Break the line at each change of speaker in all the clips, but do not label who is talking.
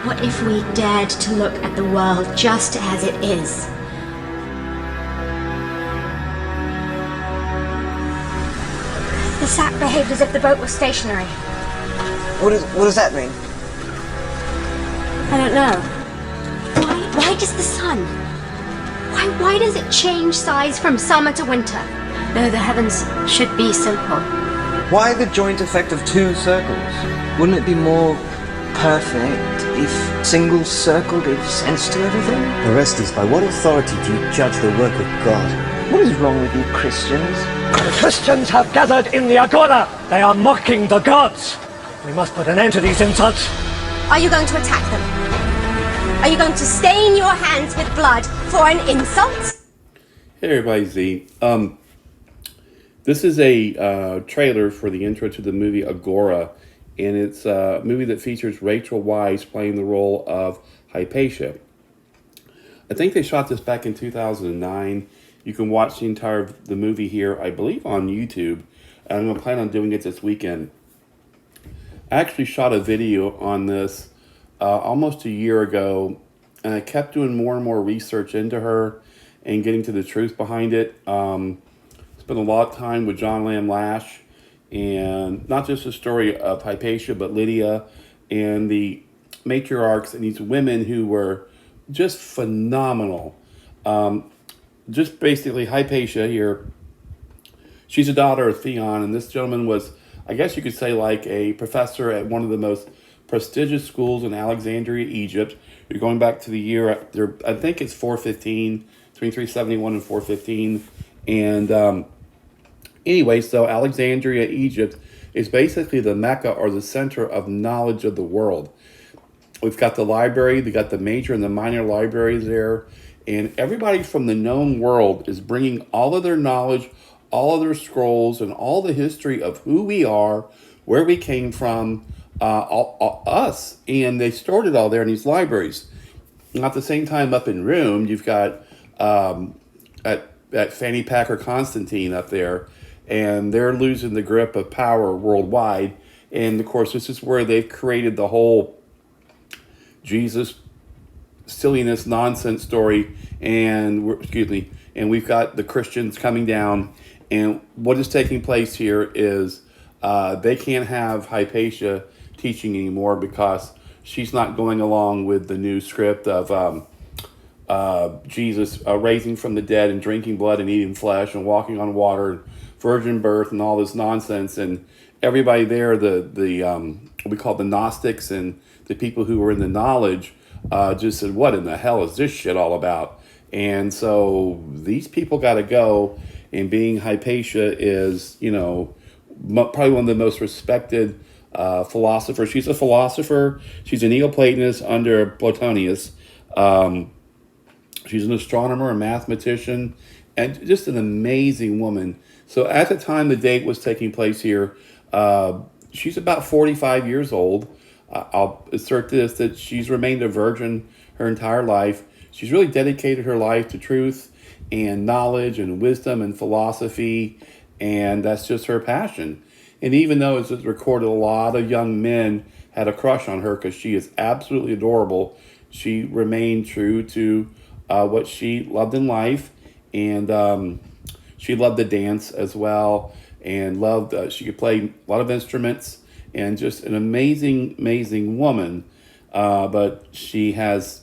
What if we dared to look at the world just as it is? The sap behaved as if the boat was stationary.
What does that mean?
I don't know. Why does the sun? Why does it change size from summer to winter? No, the heavens should be simple.
Why the joint effect of two circles? Wouldn't it be more perfect if single circle gave sense to everything?
Orestes, by what authority do you judge the work of God?
What is wrong with you Christians?
The Christians have gathered in the Agora. They are mocking the gods. We must put an end to these insults.
Are you going to attack them? Are you going to stain your hands with blood for an insult?
Hey everybody, Z. This is a trailer for the intro to the movie Agora, and it's a movie that features Rachel Weisz playing the role of Hypatia. I think they shot this back in 2009. You can watch the movie here, I believe, on YouTube. And I'm going to plan on doing it this weekend. I actually shot a video on this almost a year ago, and I kept doing more and more research into her and getting to the truth behind it. Spent a lot of time with John Lamb Lash, and not just the story of Hypatia, but Lydia and the matriarchs and these women who were just phenomenal. Just basically Hypatia here, she's a daughter of Theon, and this gentleman was, I guess you could say, like a professor at one of the most prestigious schools in Alexandria, Egypt. You're going back to the year, I think it's 415, between 371 and 415. And anyway, so Alexandria, Egypt is basically the Mecca or the center of knowledge of the world. We've got the library, they got the major and the minor libraries there. And everybody from the known world is bringing all of their knowledge, all of their scrolls, and all the history of who we are, where we came from, us. And they stored it all there in these libraries. And at the same time, up in Rome, you've got at Fanny Packer Constantine up there, and they're losing the grip of power worldwide. And of course, this is where they've created the whole Jesus silliness nonsense story, and we've got the Christians coming down, and what is taking place here is they can't have Hypatia teaching anymore because she's not going along with the new script of Jesus raising from the dead and drinking blood and eating flesh and walking on water and virgin birth and all this nonsense. And everybody there, the what we call the Gnostics and the people who were in the knowledge, just said, what in the hell is this shit all about? And so these people got to go, and being Hypatia is, probably one of the most respected philosophers. She's a philosopher. She's a Neoplatonist under Plotinus. She's an astronomer, a mathematician, and just an amazing woman. So at the time the date was taking place here, she's about 45 years old. I'll assert this, that she's remained a virgin her entire life. She's really dedicated her life to truth and knowledge and wisdom and philosophy, and that's just her passion. And even though it's recorded, a lot of young men had a crush on her because she is absolutely adorable, she remained true to what she loved in life, and she loved to dance as well, and loved, she could play a lot of instruments, and just an amazing, amazing woman. But she has,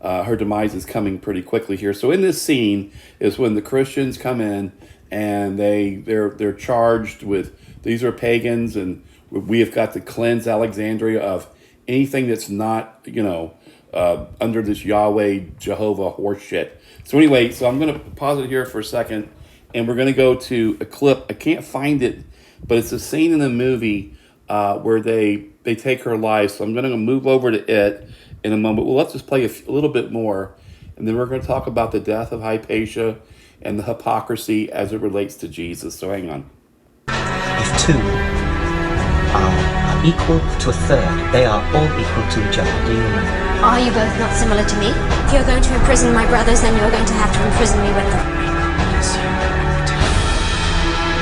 her demise is coming pretty quickly here. So in this scene is when the Christians come in, and they're charged with, these are pagans, and we have got to cleanse Alexandria of anything that's not, under this Yahweh, Jehovah horse shit. So anyway, so I'm going to pause it here for a second, and we're going to go to a clip. I can't find it, but it's a scene in the movie where they take her life. So I'm going to move over to it in a moment. Well, let's just play a little bit more, and then we're going to talk about the death of Hypatia and the hypocrisy as it relates to Jesus. So hang on.
If two are equal to a third, they are all equal to each other. Do you know?
Are you both not similar to me? If you're going to imprison my brothers, then you're going to have to imprison me with them.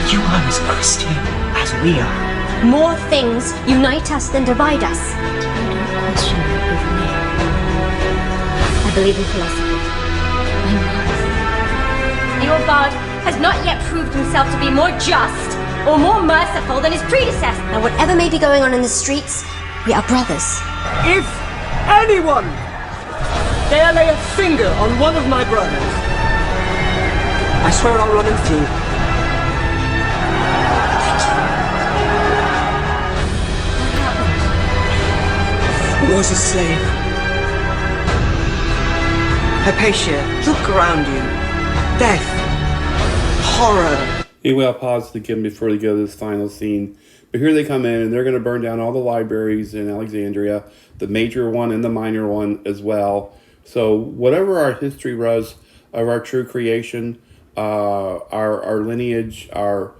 You are as Christian as we are.
More things unite us than divide us.
You don't question my
believe in philosophy. I must. Your God has not yet proved himself to be more just or more merciful than his predecessor. Now, whatever may be going on in the streets, we are brothers.
If anyone dare lay a finger on one of my brothers, I swear I'll run him through. I was a slave.
Hypatia, look around you. Death. Horror.
Anyway, I'll pause again before they go to this final scene. But here they come in, and they're going to burn down all the libraries in Alexandria, the major one and the minor one as well. So whatever our history was of our true creation, our lineage, our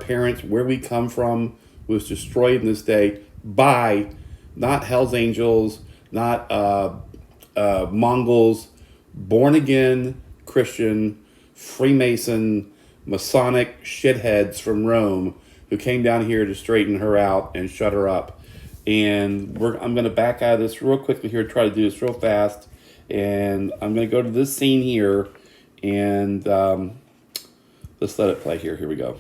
parents, where we come from, was destroyed in this day by not Hell's Angels, not Mongols, born again Christian, Freemason, Masonic shitheads from Rome who came down here to straighten her out and shut her up. And I'm going to back out of this real quickly here, try to do this real fast. And I'm going to go to this scene here, and let's let it play here. Here we go.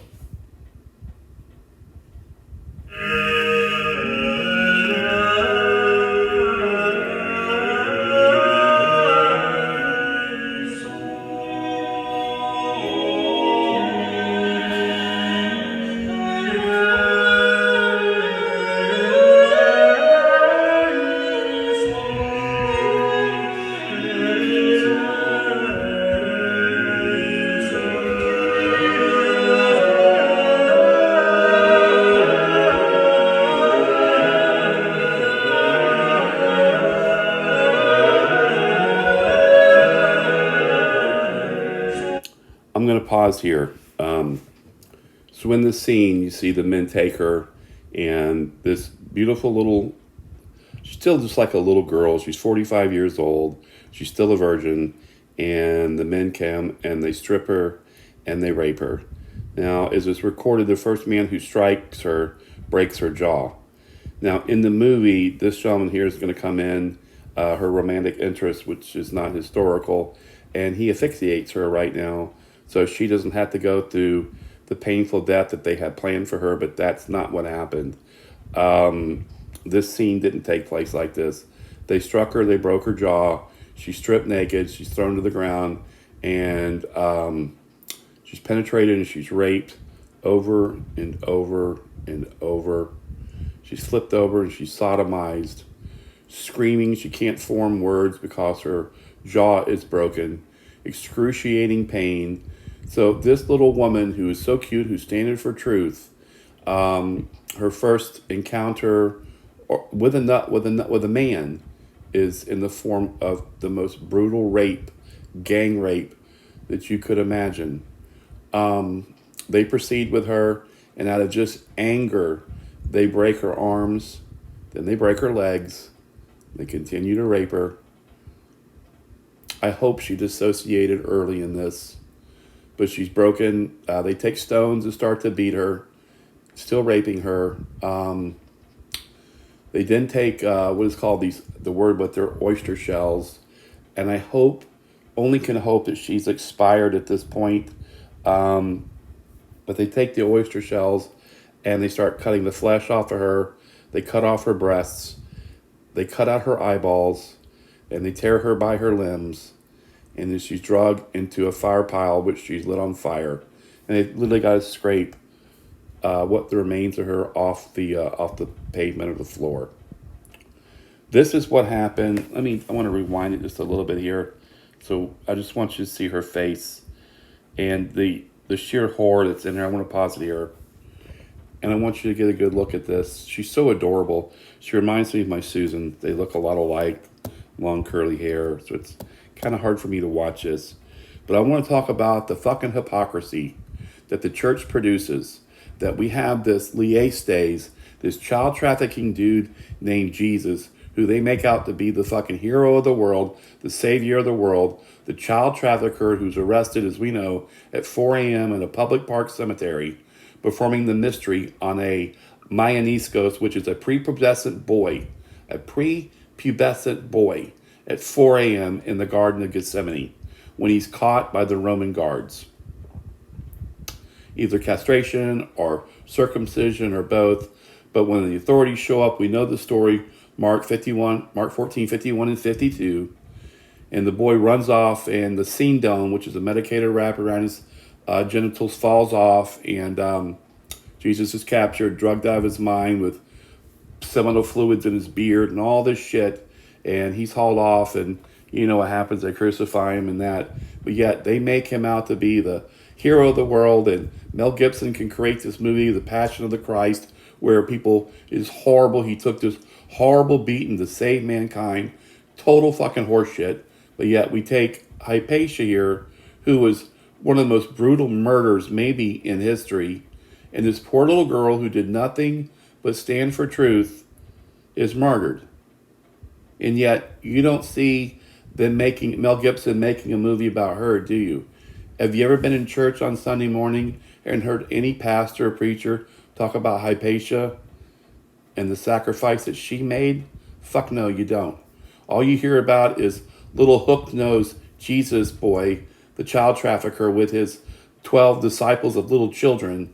I'm going to pause here. So in this scene, you see the men take her, and this beautiful little, she's still just like a little girl. She's 45 years old. She's still a virgin. And the men come and they strip her and they rape her. Now, as it's recorded, the first man who strikes her breaks her jaw. Now, in the movie, this gentleman here is going to come in, her romantic interest, which is not historical, and he asphyxiates her right now, so she doesn't have to go through the painful death that they had planned for her, but that's not what happened. This scene didn't take place like this. They struck her, they broke her jaw, she's stripped naked, she's thrown to the ground, and she's penetrated and she's raped over and over and over. She's flipped over and she's sodomized, screaming. She can't form words because her jaw is broken. Excruciating pain. So this little woman who is so cute, who's standing for truth, her first encounter with a man is in the form of the most brutal rape, gang rape that you could imagine. They proceed with her, and out of just anger, they break her arms, then they break her legs, they continue to rape her. I hope she dissociated early in this, but she's broken. They take stones and start to beat her, still raping her. They then take what is called their oyster shells, and I only can hope that she's expired at this point. But they take the oyster shells and they start cutting the flesh off of her. They cut off her breasts. They cut out her eyeballs, and they tear her by her limbs. And then she's dragged into a fire pile, which she's lit on fire. And they literally got to scrape what the remains of her off the pavement of the floor. This is what happened. I want to rewind it just a little bit here. So I just want you to see her face and the sheer horror that's in there. I want to pause it here. And I want you to get a good look at this. She's so adorable. She reminds me of my Susan. They look a lot alike, long curly hair. So it's kind of hard for me to watch this. But I want to talk about the fucking hypocrisy that the church produces. That we have this liaistes, this child trafficking dude named Jesus, who they make out to be the fucking hero of the world, the savior of the world, the child trafficker who's arrested, as we know, at 4 a.m. in a public park cemetery, performing the mystery on a Mayaniscos, which is a prepubescent boy, at 4 a.m. in the Garden of Gethsemane when he's caught by the Roman guards. Either castration or circumcision or both. But when the authorities show up, we know the story, Mark 14, 51 and 52. And the boy runs off, and the scene dome, which is a medicated wrap around his genitals, falls off, and Jesus is captured, drugged out of his mind with seminal fluids in his beard and all this shit, and he's hauled off, and you know what happens, they crucify him and that. But yet they make him out to be the hero of the world, and Mel Gibson can create this movie, The Passion of the Christ, where people is horrible. He took this horrible beating to save mankind. Total fucking horseshit. But yet we take Hypatia here, who was one of the most brutal murders maybe in history, and this poor little girl who did nothing but stand for truth is murdered. And yet you don't see them Mel Gibson making a movie about her, do you? Have you ever been in church on Sunday morning and heard any pastor or preacher talk about Hypatia and the sacrifice that she made? Fuck no, you don't. All you hear about is little hook-nosed Jesus boy, the child trafficker with his 12 disciples of little children,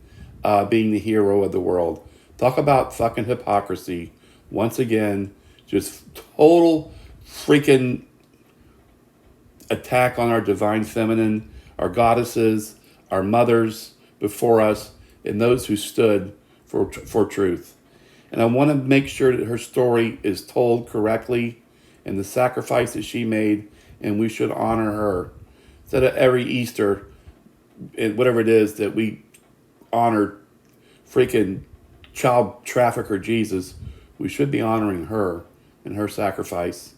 being the hero of the world. Talk about fucking hypocrisy. Once again, just total freaking attack on our divine feminine, our goddesses, our mothers before us, and those who stood for truth. And I want to make sure that her story is told correctly and the sacrifice that she made, and we should honor her. Instead of every Easter, whatever it is, that we honor freaking child trafficker Jesus, we should be honoring her and her sacrifice.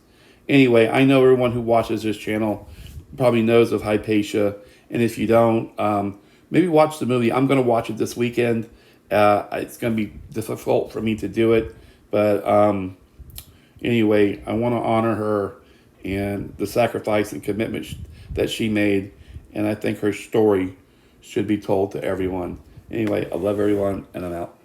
Anyway, I know everyone who watches this channel probably knows of Hypatia, and if you don't, maybe watch the movie. I'm going to watch it this weekend. It's going to be difficult for me to do it, but anyway, I want to honor her and the sacrifice and commitment that she made, and I think her story should be told to everyone. Anyway, I love everyone, and I'm out.